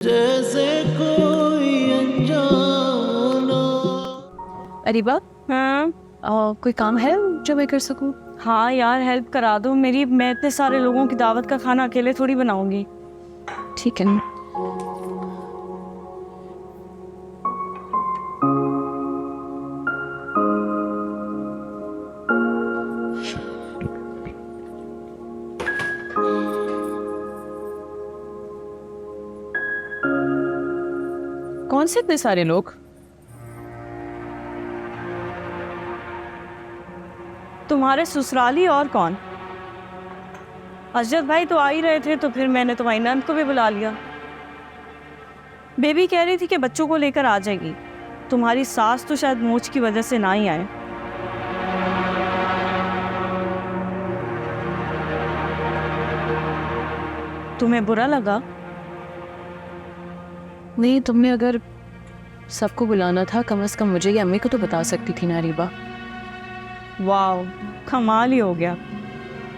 जैसे कोई अनजाना। अरीबा, हाँ कोई काम है जो मैं कर सकूं? हाँ यार, हेल्प करा दो मेरी। मैं इतने सारे लोगों की दावत का खाना अकेले थोड़ी बनाऊंगी। ठीक है। कौन से इतने सारे लोग? तुम्हारे ससुराली और कौन? अजरत भाई तो आ ही रहे थे, तो फिर मैंने तुम्हारी नंद को भी बुला लिया। बेबी कह रही थी कि बच्चों को लेकर आ जाएगी। तुम्हारी सास तो शायद मोच की वजह से ना ही आए। तुम्हें बुरा लगा? नहीं, तुमने अगर सबको बुलाना था कम से कम मुझे या अम्मी को तो बता सकती थी ना अरीबा। वाह, कमाल ही हो गया।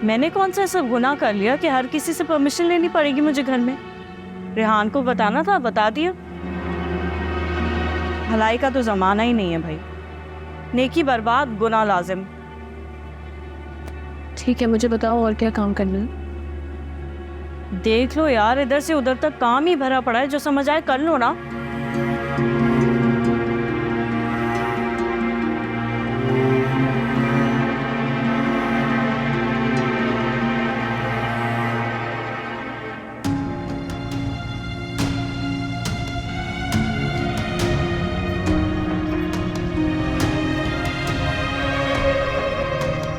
मैंने कौन सा सब गुनाह कर लिया कि हर किसी से परमिशन लेनी पड़ेगी मुझे घर में? रेहान को बताना था, बता दिया। भलाई का तो जमाना ही नहीं है भाई। नेकी बर्बाद, गुनाह लाजिम। ठीक है, मुझे बताओ और क्या काम करना है? देख लो यार, इधर से उधर तक काम ही भरा पड़ा है। जो समझ आए कर लो ना।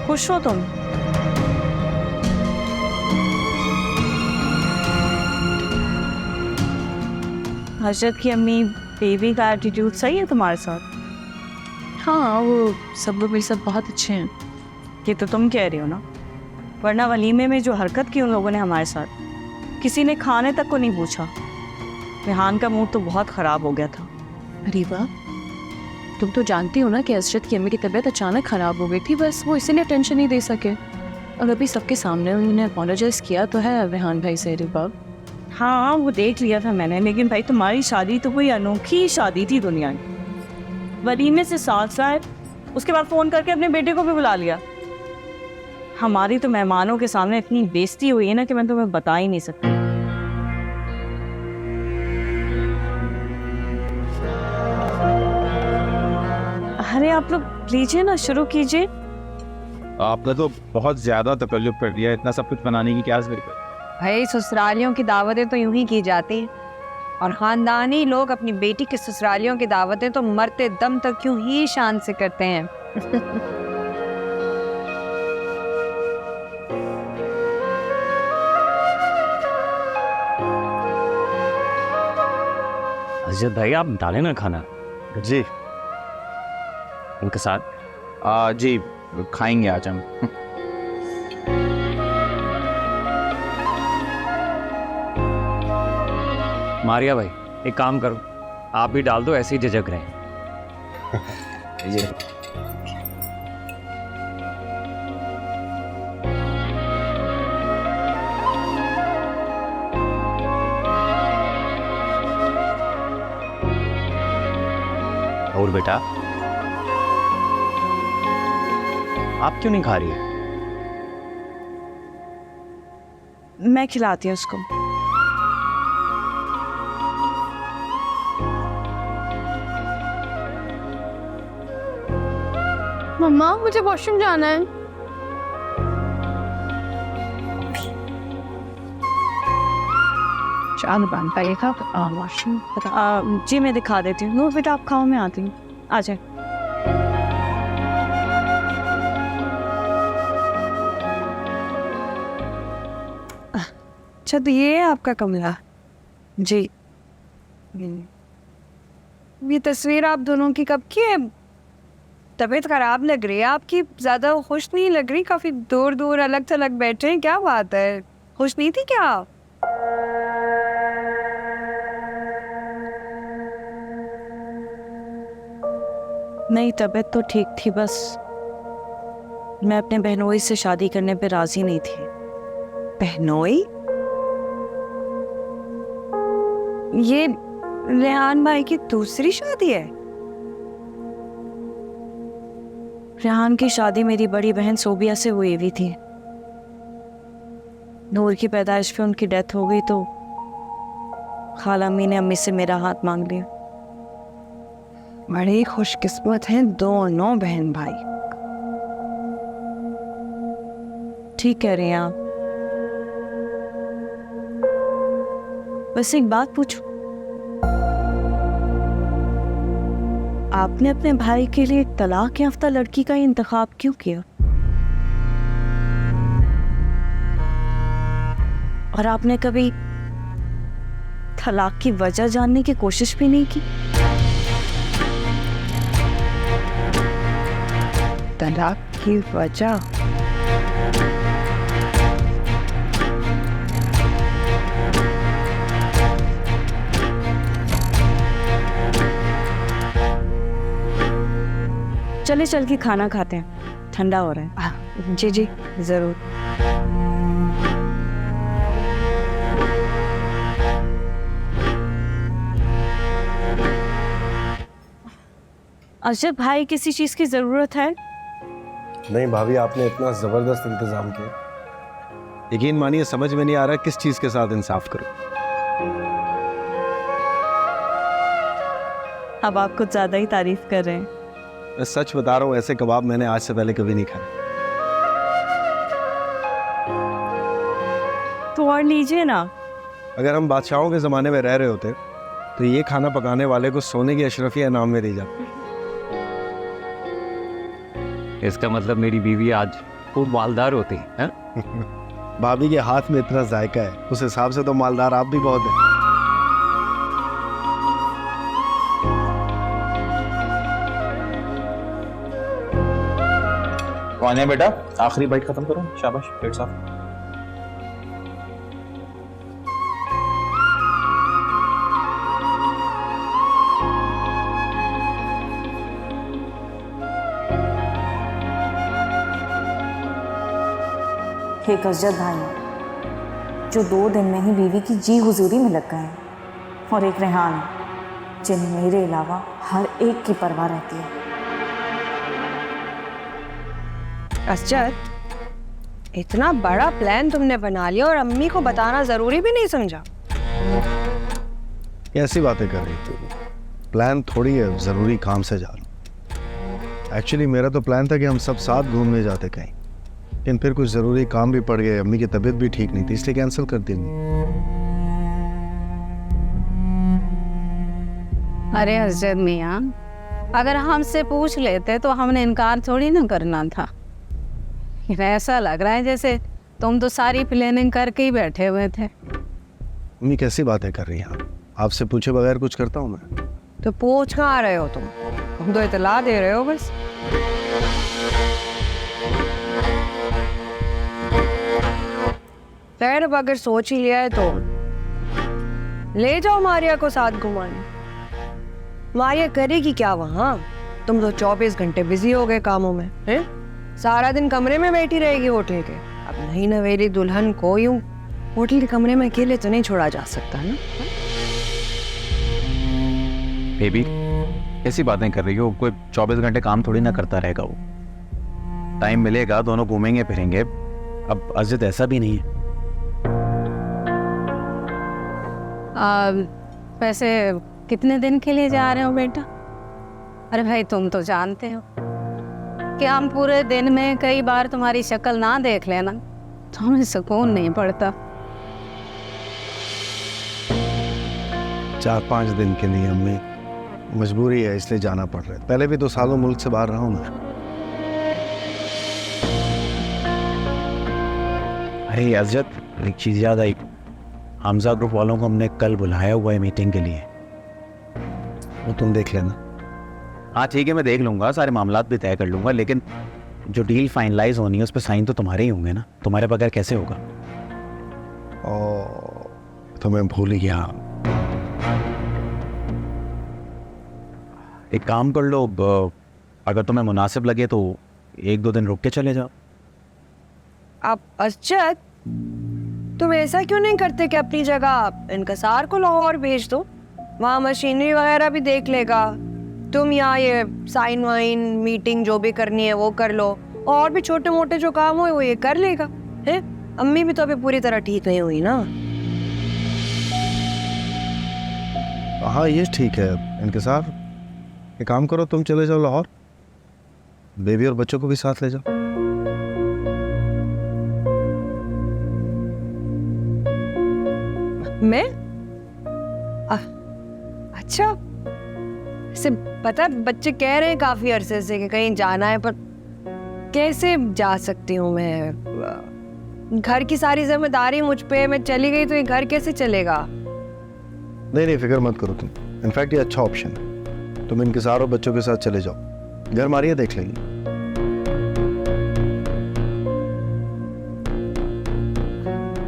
खुश हो तुम? हजरत की अम्मी, बेबी का एटीट्यूड सही है तुम्हारे साथ? हाँ, वो सब लोग मेरे साथ बहुत अच्छे हैं। ये तो तुम कह रही हो ना, वरना वलीमे में जो हरकत की उन लोगों ने हमारे साथ, किसी ने खाने तक को नहीं पूछा। रेहान का मूड तो बहुत खराब हो गया था। अरीबा, तुम तो जानती हो ना कि अशरत की अम्मी की तबीयत अचानक खराब हो गई थी। बस वो इसीलिए टेंशन नहीं दे सके। और अभी सबके सामने उन्होंने अपोलोजाइज किया तो है रेहान भाई से। अरीबा, हाँ, वो देख लिया था मैंने, लेकिन भाई तुम्हारी शादी तो कोई अनोखी शादी थी दुनिया की। वलीमे से साथ आए, उसके बाद फोन करके अपने बेटे को भी बुला लिया। हमारी तो मेहमानों के सामने इतनी बेइज्जती हुई है ना कि मैं तुम्हें बता ही नहीं सकती। अरे आप लोग लीजिए ना, शुरू कीजिए। आपने तो बहुत ज्यादा तकल्लुफ कर दिया। इतना सब कुछ बनाने की क्या जरूरत है? भाई ससुरालियों की दावतें तो यूं ही की जाती हैं, और खानदानी लोग अपनी बेटी के ससुरालियों की दावतें तो मरते दम तक यूं ही शान से करते हैं। अजय भाई, आप डालें ना खाना जी उनके साथ। जी खाएंगे आज हम। मारिया भाई, एक काम करो, आप भी डाल दो, ऐसे ही झिझक रहे हैं। जी और बेटा, आप क्यों नहीं खा रही है? मैं खिलाती हूँ उसको। मम्मा, मुझे वॉशरूम जाना है। चाल बनता है का वॉशरूम। जी मैं दिखा देती हूँ। नो बेटा, आप खाओ, मैं आती हूँ। आ जाए। अच्छा, तो ये है आपका कमरा? जी। ये तस्वीर आप दोनों की कब की है? तबीयत खराब लग रही है आपकी, ज्यादा खुश नहीं लग रही। काफी दूर दूर अलग थलग बैठे हैं, क्या बात है? खुश नहीं थी क्या आप? नहीं, तबीयत तो ठीक थी, बस मैं अपने बहनोई से शादी करने पे राजी नहीं थी। बहनोई? ये रेहान भाई की दूसरी शादी है? रेहान की शादी मेरी बड़ी बहन सोबिया से हुई हुई थी। नूर की पैदाइश पे उनकी डेथ हो गई तो खाला अम्मी ने अम्मी से मेरा हाथ मांग लिया। बड़ी खुशकिस्मत हैं दोनों बहन भाई। ठीक कह रही हैं आप। बस एक बात पूछूं, आपने अपने भाई के लिए एक तलाक याफ्ता लड़की का इंतखाब क्यों किया? और आपने कभी तलाक की वजह जानने की कोशिश भी नहीं की? तलाक की वजह? चले चल के खाना खाते हैं, ठंडा हो रहा है। जी जी जरूर। अजब भाई, किसी चीज की जरूरत है? नहीं भाभी, आपने इतना जबरदस्त इंतजाम किया, यकीन मानिए समझ में नहीं आ रहा किस चीज़ के साथ इंसाफ करूं। अब आप कुछ ज्यादा ही तारीफ कर रहे हैं। मैं सच बता रहा हूँ, ऐसे कबाब मैंने आज से पहले कभी नहीं खाए। तो और लीजिए ना। अगर हम बादशाहों के ज़माने में रह रहे होते तो ये खाना पकाने वाले को सोने की अशरफिया इनाम में दी जाती। इसका मतलब मेरी बीवी आज खूब मालदार होती है। भाभी के हाथ में इतना जायका है, उस हिसाब से तो मालदार आप भी बहुत हैं। कौन है बेटा? आखिरी बाइट खत्म करो, शाबाश, पेट साफ। एक अजद भाई जो 2 दिन में ही बीवी की जी हुजूरी में लग गए, और एक रेहान जिन्हें मेरे अलावा हर एक की परवाह रहती है। असजद, इतना बड़ा प्लान तुमने बना लिया और अम्मी को बताना जरूरी भी नहीं समझा? ऐसी बातें कर रही थी, प्लान थोड़ी है, जरूरी काम से जा रहा। एक्चुअली मेरा तो प्लान था कि हम सब साथ घूमने जाते कहीं, लेकिन फिर कुछ ज़रूरी काम भी पड़ गए, अम्मी की तबीयत भी ठीक नहीं थी, इसलिए कैंसिल कर दी। अरे अजद मियाँ, अगर हमसे पूछ लेते तो हमने इनकार थोड़ी ना करना था। ऐसा लग रहा है जैसे तुम तो सारी प्लानिंग करके ही बैठे हुए थे। अम्मी कैसी बातें कर रही हैं आप? आपसे पूछे बगैर कुछ करता हूँ मैं? तो पूछ कहाँ रहे हो तुम तो इतला दे रहे हो बस। खैर, अब अगर सोच ही लिया है तो ले जाओ मारिया को साथ घुमाने। मारिया करेगी क्या वहाँ? तुम तो 24 घंटे बिजी हो गए कामों में हैं? सारा दिन कमरे में बैठी रहेगी होटल के। अब नई नवेली दुल्हन को यूं होटल के कमरे में अकेले तो नहीं छोड़ा जा सकता ना। बेबी, कैसी बातें कर रही हो? कोई 24 घंटे काम थोड़ी ना करता रहेगा वो। टाइम मिलेगा, दोनों घूमेंगे फिरेंगे। अब अजित ऐसा भी नहीं है। वैसे कितने दिन के लिए जा रहे हो बेटा? अरे भाई, तुम तो जानते हो कि हम पूरे दिन में कई बार तुम्हारी शक्ल ना देख लेना तो हमें सुकून नहीं पड़ता। 4-5 दिन के लिए अम्मी, मजबूरी है इसलिए जाना पड़ रहा है। पहले भी 2 सालों मुल्क से बाहर रहा हूँ मैं। अरे अजत, एक चीज़ याद आई। हमजा ग्रुप वालों को हमने कल बुलाया हुआ है मीटिंग के लिए। वो तुम देख लेना। हाँ ठीक है, मैं देख लूँगा, सारे मामलात भी तय कर लूँगा, लेकिन जो डील फाइनलाइज होनी है उस पर साइन तो तुम्हारे ही होंगे ना। तुम्हारे बगैर कैसे होगा? तो मैं भूल ही गया। एक काम कर लो, अगर तुम्हें मुनासिब लगे तो 1-2 दिन रुक के चले जाओ। आप अजद, तुम ऐसा क्यों नहीं करते कि अपनी जगह इनकसार को लाहौर भेज दो, वहाँ मशीनरी वगैरह भी देख लेगा। तुम यहाँ ये साइन वाइन मीटिंग जो भी करनी है वो कर लो, और भी छोटे मोटे जो काम हो वो ये कर लेगा है। अम्मी भी तो अभी पूरी तरह ठीक नहीं हुई ना। हाँ ये ठीक है इनकिसार, एक काम करो तुम चले जाओ लाहौर, बेबी और बच्चों को भी साथ ले जाओ। मैं अच्छा से पता, बच्चे कह रहे हैं काफी अरसे से कि कहीं जाना है, पर कैसे जा सकती हूँ मैं? घर की सारी जिम्मेदारी मुझ पे, मैं चली गई तो ये घर कैसे चलेगा? नहीं फिक्र मत करो तुम, इनफैक्ट ये अच्छा ऑप्शन है, तुम इनकिसार और बच्चों के साथ चले जाओ, घर मारिया देख लेगी।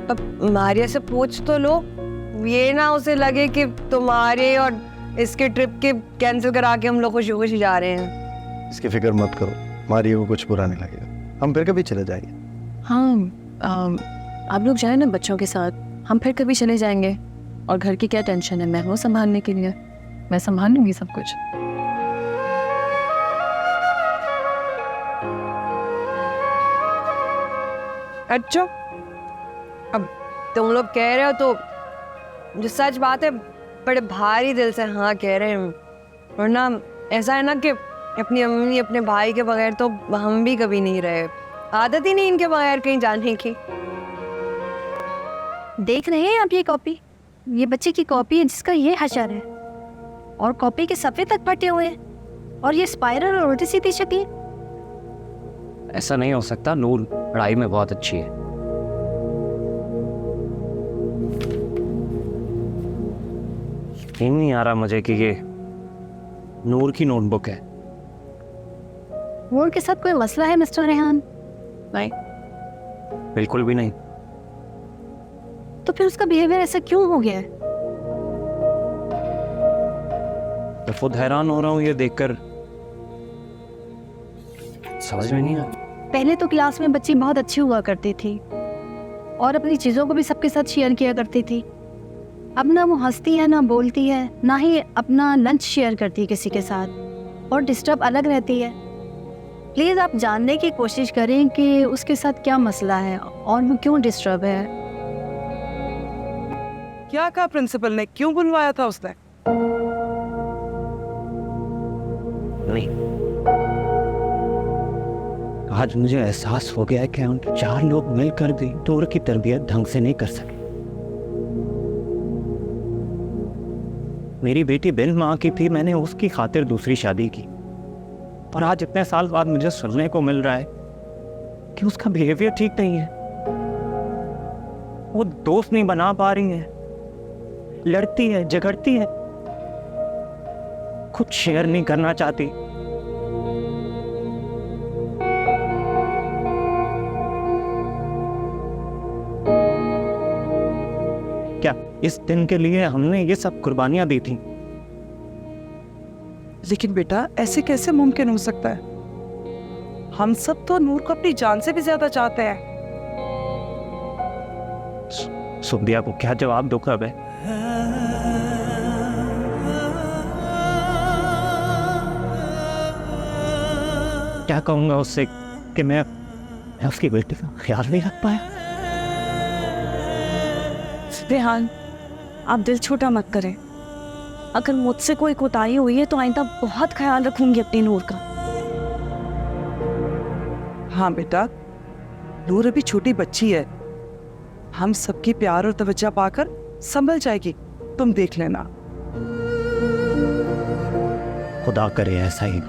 अब मारिया से पूछ तो लो, ये ना उसे लगे कि तुम्हारे और इसके ट्रिप के कैंसिल करा के हम लोग खुशी खुशी जा रहे हैं। इसकी फिक्र मत करो, मारिया को कुछ बुरा नहीं लगेगा, हम फिर कभी चले जाएंगे। हाँ आप लोग जाए ना बच्चों के साथ, हम फिर कभी चले जाएंगे। और घर की क्या टेंशन है, मैं हूँ संभालने के लिए, मैं संभाल लूँगी सब कुछ। अच्छा अब तुम लोग कह रहे हो तो जो सच बात है बड़े भारी दिल से हाँ कह रहे हैं, वरना ऐसा है ना कि अपनी अम्मी अपने भाई के बगैर तो हम भी कभी नहीं रहे, आदत ही नहीं इनके बगैर कहीं जाने की। देख रहे हैं आप ये कॉपी, ये बच्चे की कॉपी है जिसका ये हशर है, और कॉपी के सफ़े तक फटे हुए हैं, और ये स्पाइरल और उल्टी सीधी शक्ल। ऐसा नहीं हो सकता, नूर पढ़ाई में बहुत अच्छी है। यकीन नहीं आ रहा मुझे कि ये नूर की नोटबुक है। नूर के साथ कोई मसला है मिस्टर रेहान? नहीं, बिल्कुल भी नहीं। तो फिर उसका बिहेवियर ऐसा क्यों हो गया है? मैं खुद हैरान हो रहा हूँ ये देखकर, समझ में नहीं आ रहा। पहले तो क्लास में बच्ची बहुत अच्छी हुआ करती थी और अपनी चीज़ों को भी सबके साथ शेयर किया करती थी। अब ना वो हंसती है, ना बोलती है, ना ही अपना लंच शेयर करती है किसी के साथ, और डिस्टर्ब अलग रहती है। प्लीज़ आप जानने की कोशिश करें कि उसके साथ क्या मसला है और वो क्यों डिस्टर्ब है। क्या कहा प्रिंसिपल ने, क्यों बुलवाया था उसने? नहीं, आज मुझे एहसास हो गया है कि हम 4 लोग मिलकर भी नूर की तरबियत ढंग से नहीं कर सके। मेरी बेटी बिन माँ की थी, मैंने उसकी खातिर दूसरी शादी की, और आज इतने साल बाद मुझे सुनने को मिल रहा है कि उसका बिहेवियर ठीक नहीं है। वो दोस्त नहीं बना पा रही है, लड़ती है, झगड़ती है, कुछ शेयर नहीं करना चाहती। क्या इस दिन के लिए हमने ये सब कुर्बानियां दी थी? लेकिन बेटा ऐसे कैसे मुमकिन हो सकता है? हम सब तो नूर को अपनी जान से भी ज्यादा चाहते हैं। सुबिया को क्या जवाब दूं अब? क्या कहूंगा उससे कि मैं उसकी बेटी का ख्याल नहीं रख पाया? रेहान, आप दिल छोटा मत करें। अगर मुझसे कोई कोताही हुई है तो आइंदा बहुत ख्याल रखूंगी अपनी नूर का। हाँ बेटा, नूर अभी छोटी बच्ची है, हम सबकी प्यार और तवज्जो पाकर संभल जाएगी, तुम देख लेना। खुदा करे ऐसा ही।